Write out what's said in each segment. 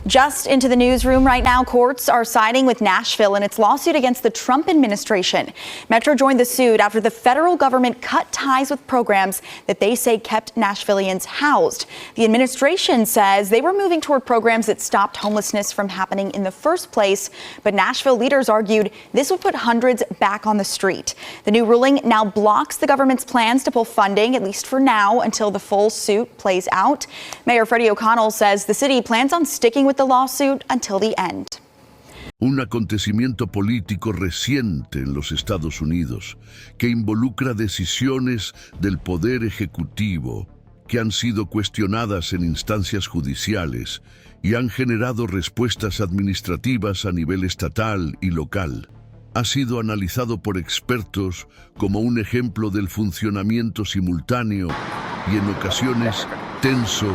Just into the newsroom right now, courts are siding with Nashville in its lawsuit against the Trump administration. Metro joined the suit after the federal government cut ties with programs that they say kept Nashvillians housed. The administration says they were moving toward programs that stopped homelessness from happening in the first place, but Nashville leaders argued this would put hundreds back on the street. The new ruling now blocks the government's plans to pull funding, at least for now, until the full suit plays out. Mayor Freddie O'Connell says the city plans on sticking with the lawsuit until the end. Un acontecimiento político reciente en los Estados Unidos que involucra decisiones del Poder Ejecutivo que han sido cuestionadas en instancias judiciales y han generado respuestas administrativas a nivel estatal y local. Ha sido analizado por expertos como un ejemplo del funcionamiento simultáneo y en ocasiones tenso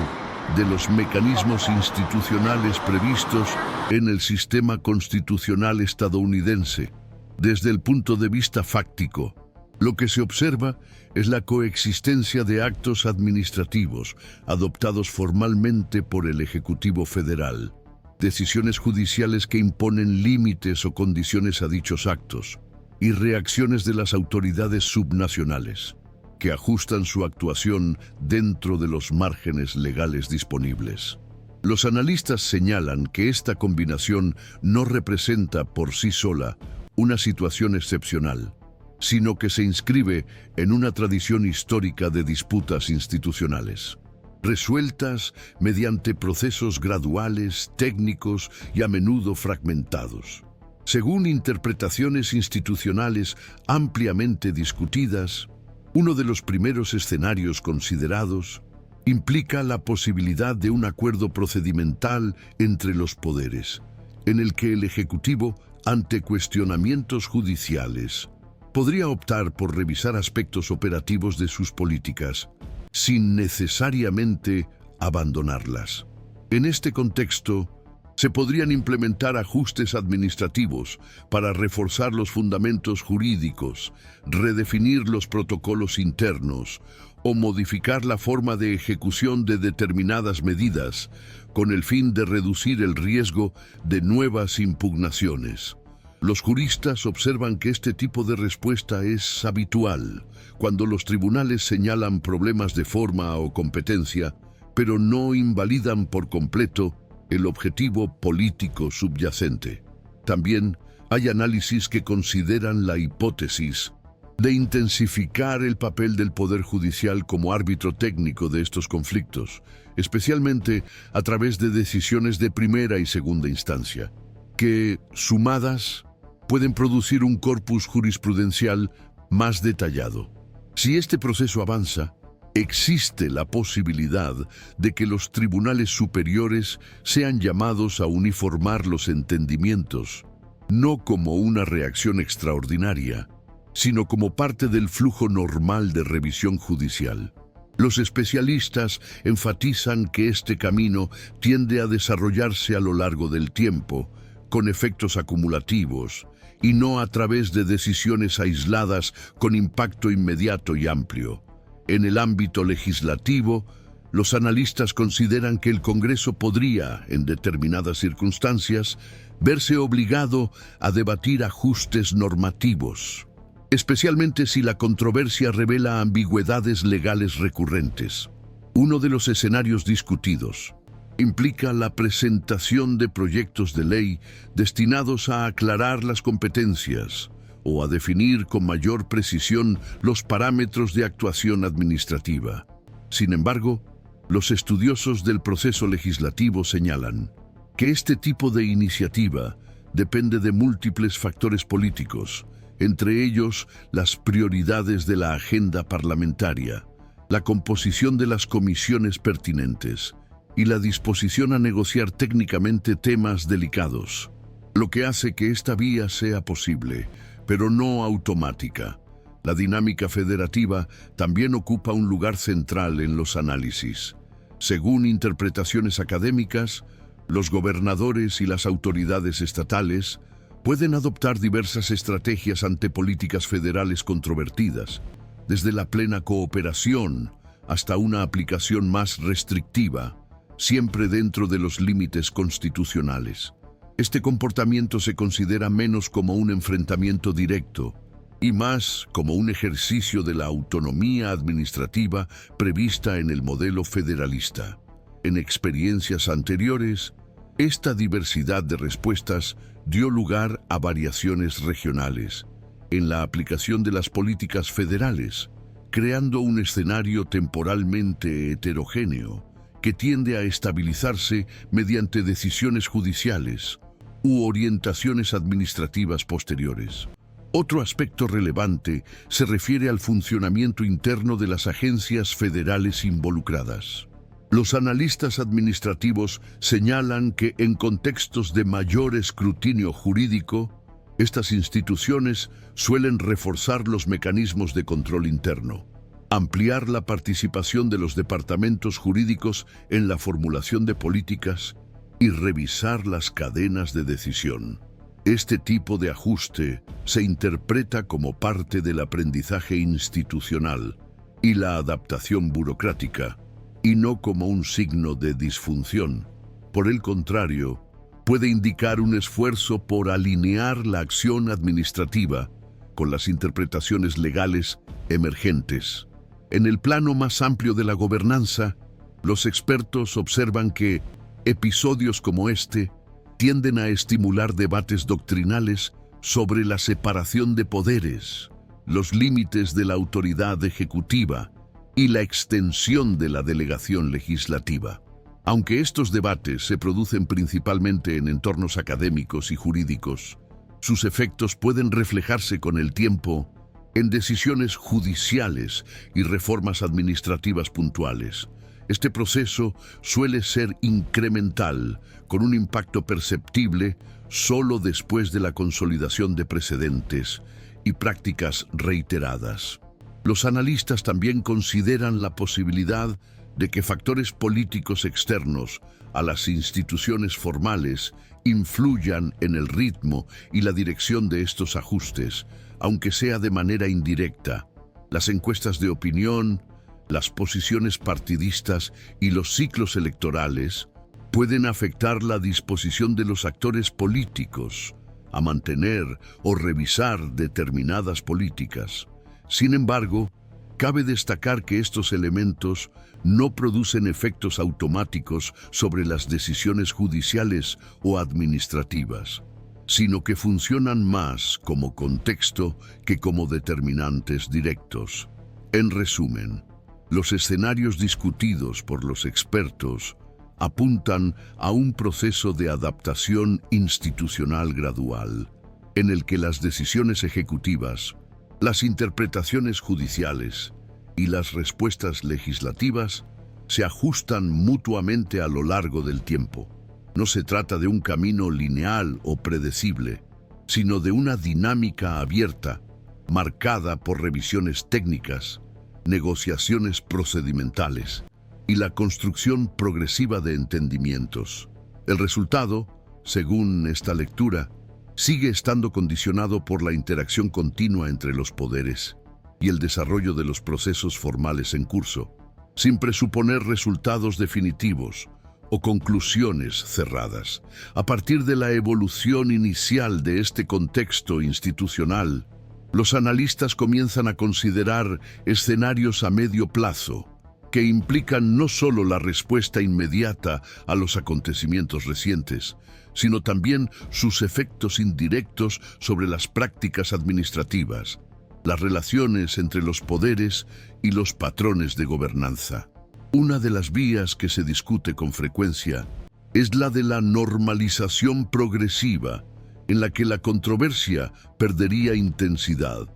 de los mecanismos institucionales previstos en el sistema constitucional estadounidense. Desde el punto de vista fáctico, lo que se observa es la coexistencia de actos administrativos adoptados formalmente por el Ejecutivo Federal, decisiones judiciales que imponen límites o condiciones a dichos actos, y reacciones de las autoridades subnacionales, que ajustan su actuación dentro de los márgenes legales disponibles. Los analistas señalan que esta combinación no representa por sí sola una situación excepcional, sino que se inscribe en una tradición histórica de disputas institucionales, resueltas mediante procesos graduales, técnicos y a menudo fragmentados. Según interpretaciones institucionales ampliamente discutidas, uno de los primeros escenarios considerados implica la posibilidad de un acuerdo procedimental entre los poderes, en el que el Ejecutivo, ante cuestionamientos judiciales, podría optar por revisar aspectos operativos de sus políticas, sin necesariamente abandonarlas. En este contexto, se podrían implementar ajustes administrativos para reforzar los fundamentos jurídicos, redefinir los protocolos internos o modificar la forma de ejecución de determinadas medidas con el fin de reducir el riesgo de nuevas impugnaciones. Los juristas observan que este tipo de respuesta es habitual cuando los tribunales señalan problemas de forma o competencia, pero no invalidan por completo el objetivo político subyacente. También hay análisis que consideran la hipótesis de intensificar el papel del Poder Judicial como árbitro técnico de estos conflictos, especialmente a través de decisiones de primera y segunda instancia, que, sumadas, pueden producir un corpus jurisprudencial más detallado. Si este proceso avanza, existe la posibilidad de que los tribunales superiores sean llamados a uniformar los entendimientos, no como una reacción extraordinaria, sino como parte del flujo normal de revisión judicial. Los especialistas enfatizan que este camino tiende a desarrollarse a lo largo del tiempo, con efectos acumulativos, y no a través de decisiones aisladas con impacto inmediato y amplio. En el ámbito legislativo, los analistas consideran que el Congreso podría, en determinadas circunstancias, verse obligado a debatir ajustes normativos, especialmente si la controversia revela ambigüedades legales recurrentes. Uno de los escenarios discutidos implica la presentación de proyectos de ley destinados a aclarar las competencias o a definir con mayor precisión los parámetros de actuación administrativa. Sin embargo, los estudiosos del proceso legislativo señalan que este tipo de iniciativa depende de múltiples factores políticos, entre ellos las prioridades de la agenda parlamentaria, la composición de las comisiones pertinentes y la disposición a negociar técnicamente temas delicados, lo que hace que esta vía sea posible, pero no automática. La dinámica federativa también ocupa un lugar central en los análisis. Según interpretaciones académicas, los gobernadores y las autoridades estatales pueden adoptar diversas estrategias ante políticas federales controvertidas, desde la plena cooperación hasta una aplicación más restrictiva, siempre dentro de los límites constitucionales. Este comportamiento se considera menos como un enfrentamiento directo y más como un ejercicio de la autonomía administrativa prevista en el modelo federalista. En experiencias anteriores, esta diversidad de respuestas dio lugar a variaciones regionales en la aplicación de las políticas federales, creando un escenario temporalmente heterogéneo que tiende a estabilizarse mediante decisiones judiciales u orientaciones administrativas posteriores. Otro aspecto relevante se refiere al funcionamiento interno de las agencias federales involucradas. Los analistas administrativos señalan que en contextos de mayor escrutinio jurídico, estas instituciones suelen reforzar los mecanismos de control interno, ampliar la participación de los departamentos jurídicos en la formulación de políticas y revisar las cadenas de decisión. Este tipo de ajuste se interpreta como parte del aprendizaje institucional y la adaptación burocrática, y no como un signo de disfunción. Por el contrario, puede indicar un esfuerzo por alinear la acción administrativa con las interpretaciones legales emergentes. En el plano más amplio de la gobernanza, los expertos observan que episodios como este tienden a estimular debates doctrinales sobre la separación de poderes, los límites de la autoridad ejecutiva y la extensión de la delegación legislativa. Aunque estos debates se producen principalmente en entornos académicos y jurídicos, sus efectos pueden reflejarse con el tiempo en decisiones judiciales y reformas administrativas puntuales. Este proceso suele ser incremental, con un impacto perceptible solo después de la consolidación de precedentes y prácticas reiteradas. Los analistas también consideran la posibilidad de que factores políticos externos a las instituciones formales influyan en el ritmo y la dirección de estos ajustes, aunque sea de manera indirecta. Las encuestas de opinión, las posiciones partidistas y los ciclos electorales pueden afectar la disposición de los actores políticos a mantener o revisar determinadas políticas. Sin embargo, cabe destacar que estos elementos no producen efectos automáticos sobre las decisiones judiciales o administrativas, sino que funcionan más como contexto que como determinantes directos. En resumen, los escenarios discutidos por los expertos apuntan a un proceso de adaptación institucional gradual, en el que las decisiones ejecutivas, las interpretaciones judiciales y las respuestas legislativas se ajustan mutuamente a lo largo del tiempo. No se trata de un camino lineal o predecible, sino de una dinámica abierta, marcada por revisiones técnicas, negociaciones procedimentales y la construcción progresiva de entendimientos. El resultado, según esta lectura, sigue estando condicionado por la interacción continua entre los poderes y el desarrollo de los procesos formales en curso, sin presuponer resultados definitivos o conclusiones cerradas. A partir de la evolución inicial de este contexto institucional, los analistas comienzan a considerar escenarios a medio plazo, que implican no solo la respuesta inmediata a los acontecimientos recientes, sino también sus efectos indirectos sobre las prácticas administrativas, las relaciones entre los poderes y los patrones de gobernanza. Una de las vías que se discute con frecuencia es la de la normalización progresiva, en la que la controversia perdería intensidad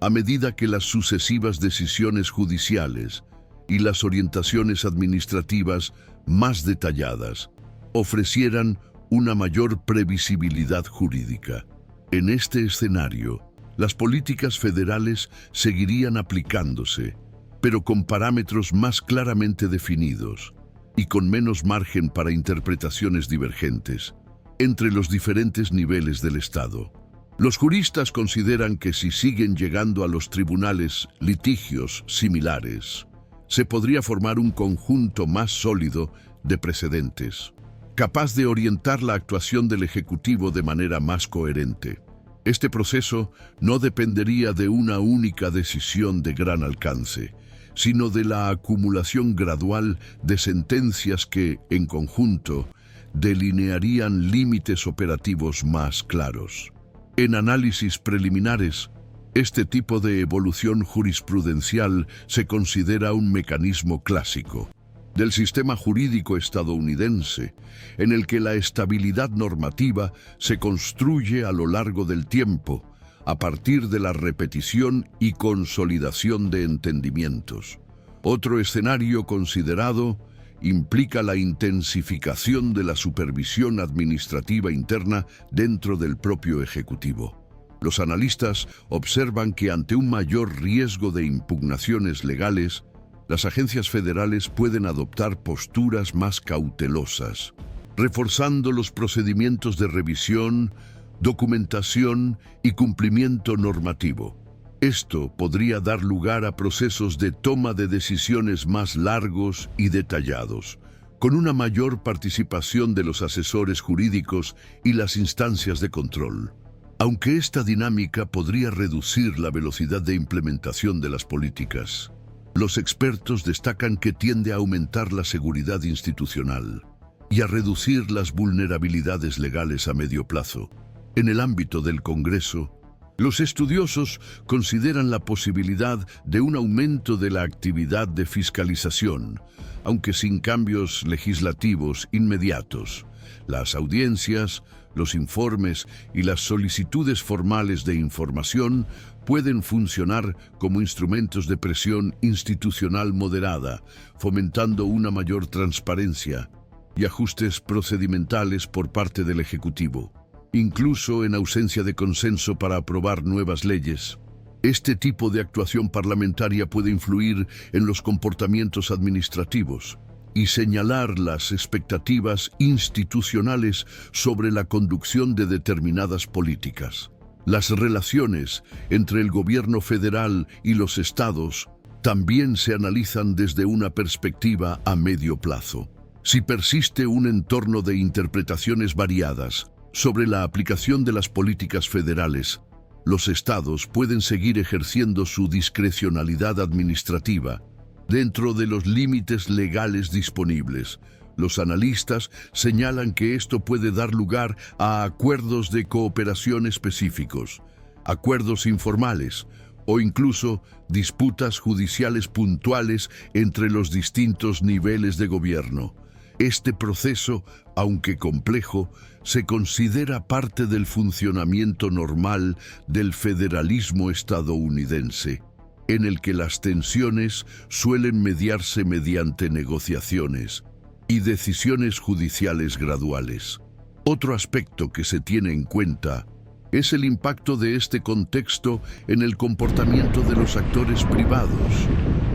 a medida que las sucesivas decisiones judiciales y las orientaciones administrativas más detalladas ofrecieran una mayor previsibilidad jurídica. En este escenario, las políticas federales seguirían aplicándose, pero con parámetros más claramente definidos y con menos margen para interpretaciones divergentes entre los diferentes niveles del Estado. Los juristas consideran que si siguen llegando a los tribunales litigios similares, se podría formar un conjunto más sólido de precedentes, capaz de orientar la actuación del Ejecutivo de manera más coherente. Este proceso no dependería de una única decisión de gran alcance, sino de la acumulación gradual de sentencias que, en conjunto, delinearían límites operativos más claros. En análisis preliminares, este tipo de evolución jurisprudencial se considera un mecanismo clásico del sistema jurídico estadounidense, en el que la estabilidad normativa se construye a lo largo del tiempo, a partir de la repetición y consolidación de entendimientos. Otro escenario considerado implica la intensificación de la supervisión administrativa interna dentro del propio Ejecutivo. Los analistas observan que ante un mayor riesgo de impugnaciones legales, las agencias federales pueden adoptar posturas más cautelosas, reforzando los procedimientos de revisión, documentación y cumplimiento normativo. Esto podría dar lugar a procesos de toma de decisiones más largos y detallados, con una mayor participación de los asesores jurídicos y las instancias de control. Aunque esta dinámica podría reducir la velocidad de implementación de las políticas, los expertos destacan que tiende a aumentar la seguridad institucional y a reducir las vulnerabilidades legales a medio plazo. En el ámbito del Congreso, los estudiosos consideran la posibilidad de un aumento de la actividad de fiscalización, aunque sin cambios legislativos inmediatos. Las audiencias, los informes y las solicitudes formales de información pueden funcionar como instrumentos de presión institucional moderada, fomentando una mayor transparencia y ajustes procedimentales por parte del Ejecutivo, incluso en ausencia de consenso para aprobar nuevas leyes. Este tipo de actuación parlamentaria puede influir en los comportamientos administrativos y señalar las expectativas institucionales sobre la conducción de determinadas políticas. Las relaciones entre el gobierno federal y los estados también se analizan desde una perspectiva a medio plazo. Si persiste un entorno de interpretaciones variadas sobre la aplicación de las políticas federales, los estados pueden seguir ejerciendo su discrecionalidad administrativa dentro de los límites legales disponibles. Los analistas señalan que esto puede dar lugar a acuerdos de cooperación específicos, acuerdos informales o incluso disputas judiciales puntuales entre los distintos niveles de gobierno. Este proceso, aunque complejo, se considera parte del funcionamiento normal del federalismo estadounidense, en el que las tensiones suelen mediarse mediante negociaciones y decisiones judiciales graduales. Otro aspecto que se tiene en cuenta es el impacto de este contexto en el comportamiento de los actores privados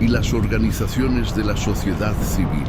y las organizaciones de la sociedad civil.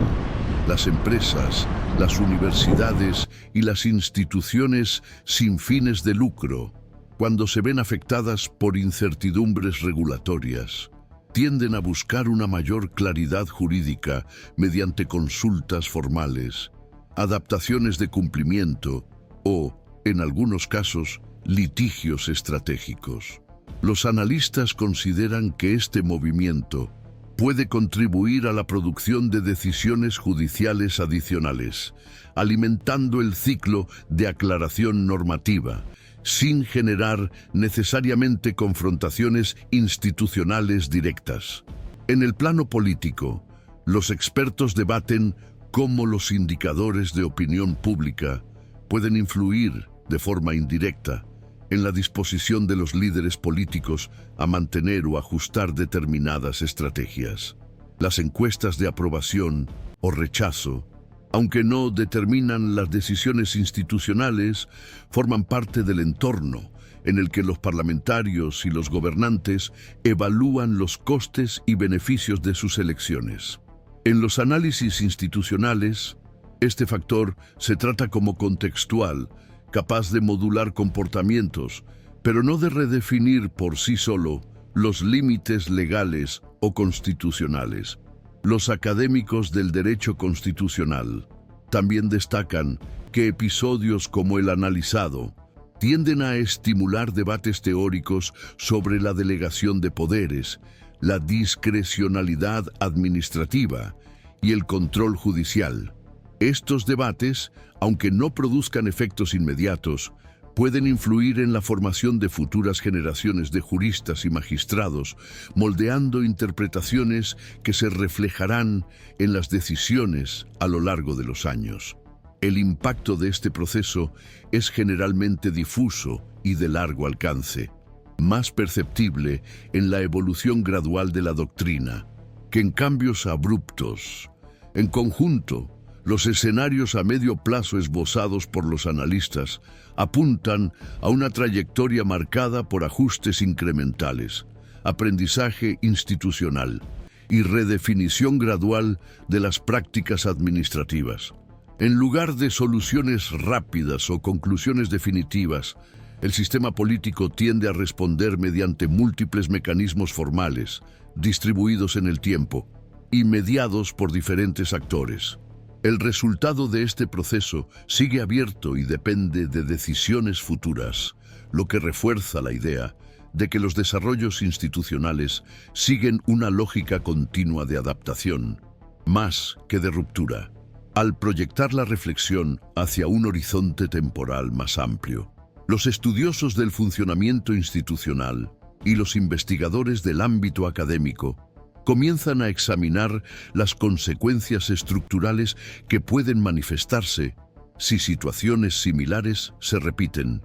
Las empresas, las universidades y las instituciones sin fines de lucro, cuando se ven afectadas por incertidumbres regulatorias, tienden a buscar una mayor claridad jurídica mediante consultas formales, adaptaciones de cumplimiento o, en algunos casos, litigios estratégicos. Los analistas consideran que este movimiento puede contribuir a la producción de decisiones judiciales adicionales, alimentando el ciclo de aclaración normativa, sin generar necesariamente confrontaciones institucionales directas. En el plano político, los expertos debaten cómo los indicadores de opinión pública pueden influir de forma indirecta en la disposición de los líderes políticos a mantener o ajustar determinadas estrategias. Las encuestas de aprobación o rechazo, aunque no determinan las decisiones institucionales, forman parte del entorno en el que los parlamentarios y los gobernantes evalúan los costes y beneficios de sus elecciones. En los análisis institucionales, este factor se trata como contextual, capaz de modular comportamientos, pero no de redefinir por sí solo los límites legales o constitucionales. Los académicos del derecho constitucional también destacan que episodios como el analizado tienden a estimular debates teóricos sobre la delegación de poderes, la discrecionalidad administrativa y el control judicial. Estos debates, aunque no produzcan efectos inmediatos, pueden influir en la formación de futuras generaciones de juristas y magistrados, moldeando interpretaciones que se reflejarán en las decisiones a lo largo de los años. El impacto de este proceso es generalmente difuso y de largo alcance, más perceptible en la evolución gradual de la doctrina que en cambios abruptos. En conjunto, los escenarios a medio plazo esbozados por los analistas apuntan a una trayectoria marcada por ajustes incrementales, aprendizaje institucional y redefinición gradual de las prácticas administrativas. En lugar de soluciones rápidas o conclusiones definitivas, el sistema político tiende a responder mediante múltiples mecanismos formales, distribuidos en el tiempo y mediados por diferentes actores. El resultado de este proceso sigue abierto y depende de decisiones futuras, lo que refuerza la idea de que los desarrollos institucionales siguen una lógica continua de adaptación, más que de ruptura, al proyectar la reflexión hacia un horizonte temporal más amplio. Los estudiosos del funcionamiento institucional y los investigadores del ámbito académico comienzan a examinar las consecuencias estructurales que pueden manifestarse si situaciones similares se repiten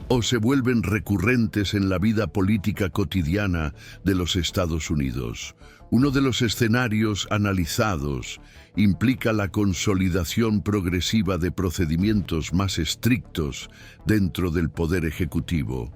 o se vuelven recurrentes en la vida política cotidiana de los Estados Unidos. Uno de los escenarios analizados implica la consolidación progresiva de procedimientos más estrictos dentro del Poder Ejecutivo,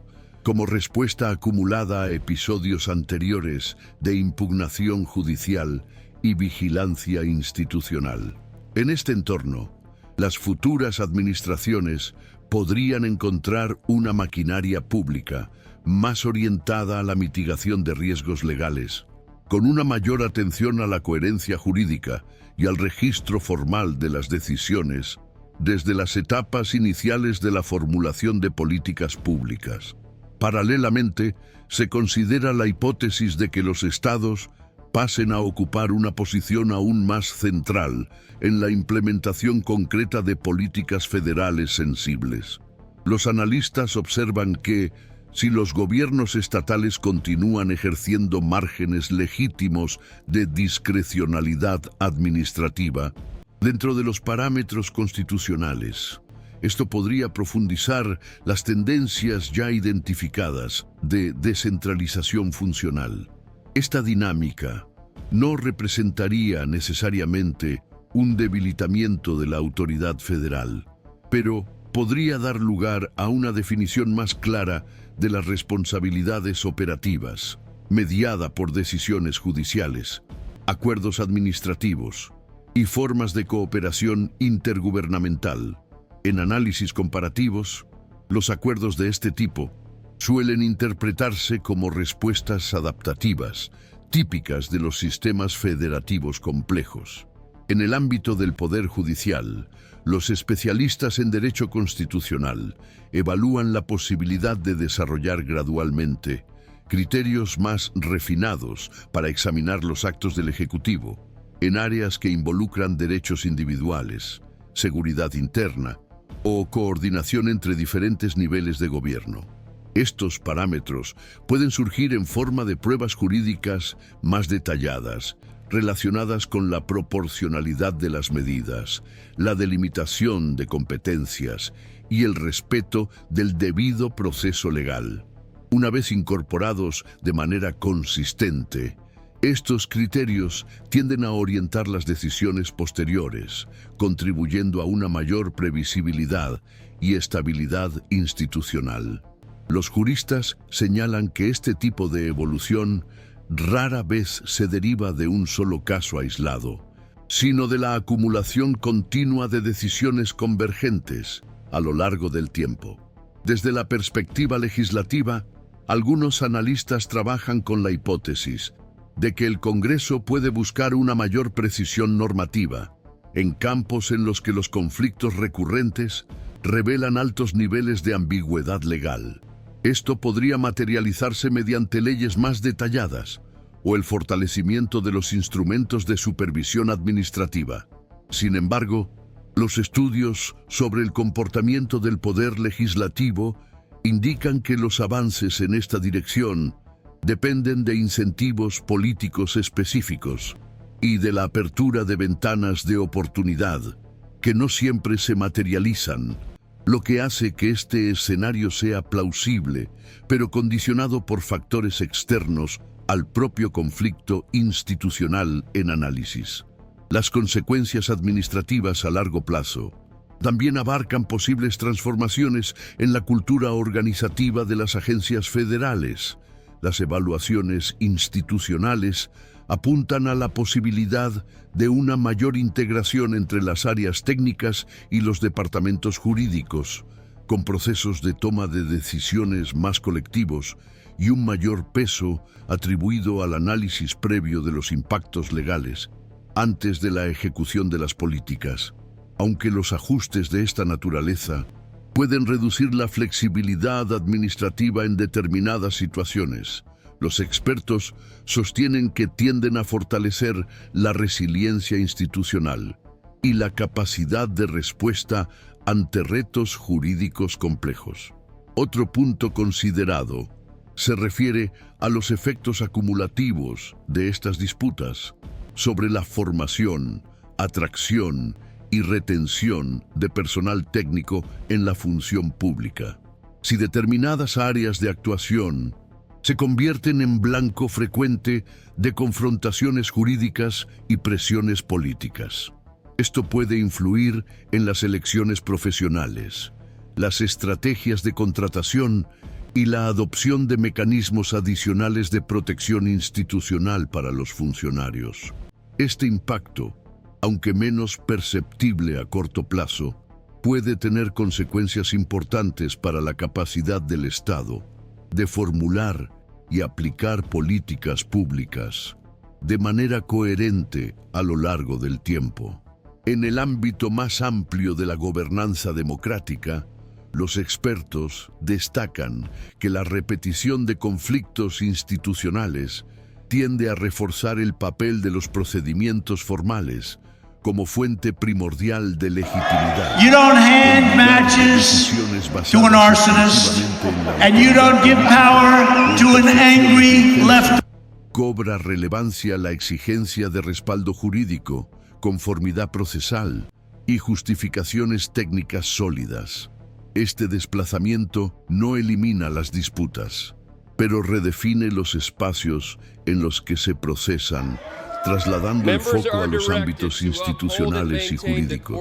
como respuesta acumulada a episodios anteriores de impugnación judicial y vigilancia institucional. En este entorno, las futuras administraciones podrían encontrar una maquinaria pública más orientada a la mitigación de riesgos legales, con una mayor atención a la coherencia jurídica y al registro formal de las decisiones desde las etapas iniciales de la formulación de políticas públicas. Paralelamente, se considera la hipótesis de que los estados pasen a ocupar una posición aún más central en la implementación concreta de políticas federales sensibles. Los analistas observan que, si los gobiernos estatales continúan ejerciendo márgenes legítimos de discrecionalidad administrativa dentro de los parámetros constitucionales, esto podría profundizar las tendencias ya identificadas de descentralización funcional. Esta dinámica no representaría necesariamente un debilitamiento de la autoridad federal, pero podría dar lugar a una definición más clara de las responsabilidades operativas, mediada por decisiones judiciales, acuerdos administrativos y formas de cooperación intergubernamental. En análisis comparativos, los acuerdos de este tipo suelen interpretarse como respuestas adaptativas, típicas de los sistemas federativos complejos. En el ámbito del Poder Judicial, los especialistas en derecho constitucional evalúan la posibilidad de desarrollar gradualmente criterios más refinados para examinar los actos del Ejecutivo en áreas que involucran derechos individuales, seguridad interna o coordinación entre diferentes niveles de gobierno. Estos parámetros pueden surgir en forma de pruebas jurídicas más detalladas, relacionadas con la proporcionalidad de las medidas, la delimitación de competencias y el respeto del debido proceso legal. Una vez incorporados de manera consistente, estos criterios tienden a orientar las decisiones posteriores, contribuyendo a una mayor previsibilidad y estabilidad institucional. Los juristas señalan que este tipo de evolución rara vez se deriva de un solo caso aislado, sino de la acumulación continua de decisiones convergentes a lo largo del tiempo. Desde la perspectiva legislativa, algunos analistas trabajan con la hipótesis de que el Congreso puede buscar una mayor precisión normativa en campos en los que los conflictos recurrentes revelan altos niveles de ambigüedad legal. Esto podría materializarse mediante leyes más detalladas o el fortalecimiento de los instrumentos de supervisión administrativa. Sin embargo, los estudios sobre el comportamiento del poder legislativo indican que los avances en esta dirección dependen de incentivos políticos específicos y de la apertura de ventanas de oportunidad que no siempre se materializan, lo que hace que este escenario sea plausible, pero condicionado por factores externos al propio conflicto institucional en análisis. Las consecuencias administrativas a largo plazo también abarcan posibles transformaciones en la cultura organizativa de las agencias federales. Las evaluaciones institucionales apuntan a la posibilidad de una mayor integración entre las áreas técnicas y los departamentos jurídicos, con procesos de toma de decisiones más colectivos y un mayor peso atribuido al análisis previo de los impactos legales antes de la ejecución de las políticas. Aunque los ajustes de esta naturaleza pueden reducir la flexibilidad administrativa en determinadas situaciones, los expertos sostienen que tienden a fortalecer la resiliencia institucional y la capacidad de respuesta ante retos jurídicos complejos. Otro punto considerado se refiere a los efectos acumulativos de estas disputas sobre la formación, atracción y retención de personal técnico en la función pública. Si determinadas áreas de actuación se convierten en blanco frecuente de confrontaciones jurídicas y presiones políticas. Esto puede influir en las elecciones profesionales, las estrategias de contratación y la adopción de mecanismos adicionales de protección institucional para los funcionarios. Este impacto, aunque menos perceptible a corto plazo, puede tener consecuencias importantes para la capacidad del Estado de formular y aplicar políticas públicas de manera coherente a lo largo del tiempo. En el ámbito más amplio de la gobernanza democrática, los expertos destacan que la repetición de conflictos institucionales tiende a reforzar el papel de los procedimientos formales como fuente primordial de legitimidad. You don't hand matches to an arsonist, and you don't give power to an angry left. Cobra relevancia la exigencia de respaldo jurídico, conformidad procesal y justificaciones técnicas sólidas. Este desplazamiento no elimina las disputas, pero redefine los espacios en los que se procesan, trasladando el foco a los ámbitos institucionales y jurídicos.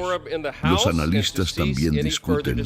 Los analistas también discuten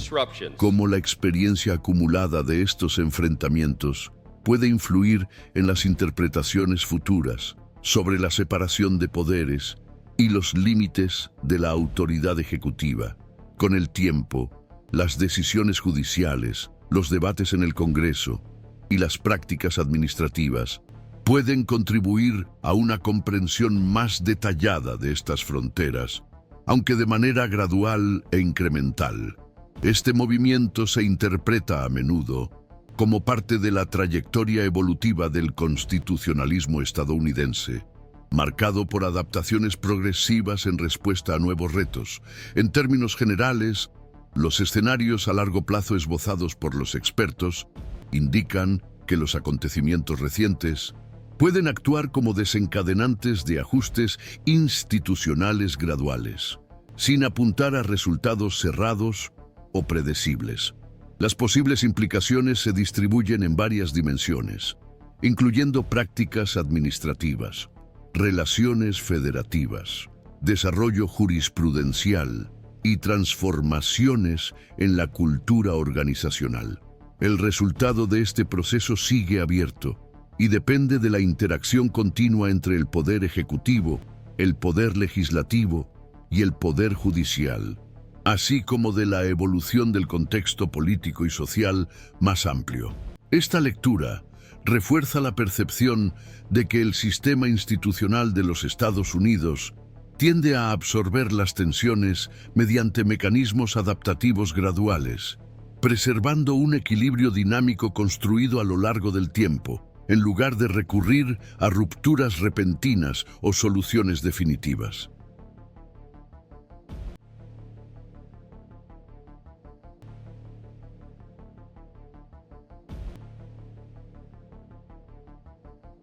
cómo la experiencia acumulada de estos enfrentamientos puede influir en las interpretaciones futuras sobre la separación de poderes y los límites de la autoridad ejecutiva. Con el tiempo, las decisiones judiciales, los debates en el Congreso y las prácticas administrativas pueden contribuir a una comprensión más detallada de estas fronteras, aunque de manera gradual e incremental. Este movimiento se interpreta a menudo como parte de la trayectoria evolutiva del constitucionalismo estadounidense, marcado por adaptaciones progresivas en respuesta a nuevos retos. En términos generales, los escenarios a largo plazo esbozados por los expertos indican que los acontecimientos recientes pueden actuar como desencadenantes de ajustes institucionales graduales, sin apuntar a resultados cerrados o predecibles. Las posibles implicaciones se distribuyen en varias dimensiones, incluyendo prácticas administrativas, relaciones federativas, desarrollo jurisprudencial y transformaciones en la cultura organizacional. El resultado de este proceso sigue abierto y depende de la interacción continua entre el poder ejecutivo, el poder legislativo y el poder judicial, así como de la evolución del contexto político y social más amplio. Esta lectura refuerza la percepción de que el sistema institucional de los Estados Unidos tiende a absorber las tensiones mediante mecanismos adaptativos graduales, preservando un equilibrio dinámico construido a lo largo del tiempo, en lugar de recurrir a rupturas repentinas o soluciones definitivas.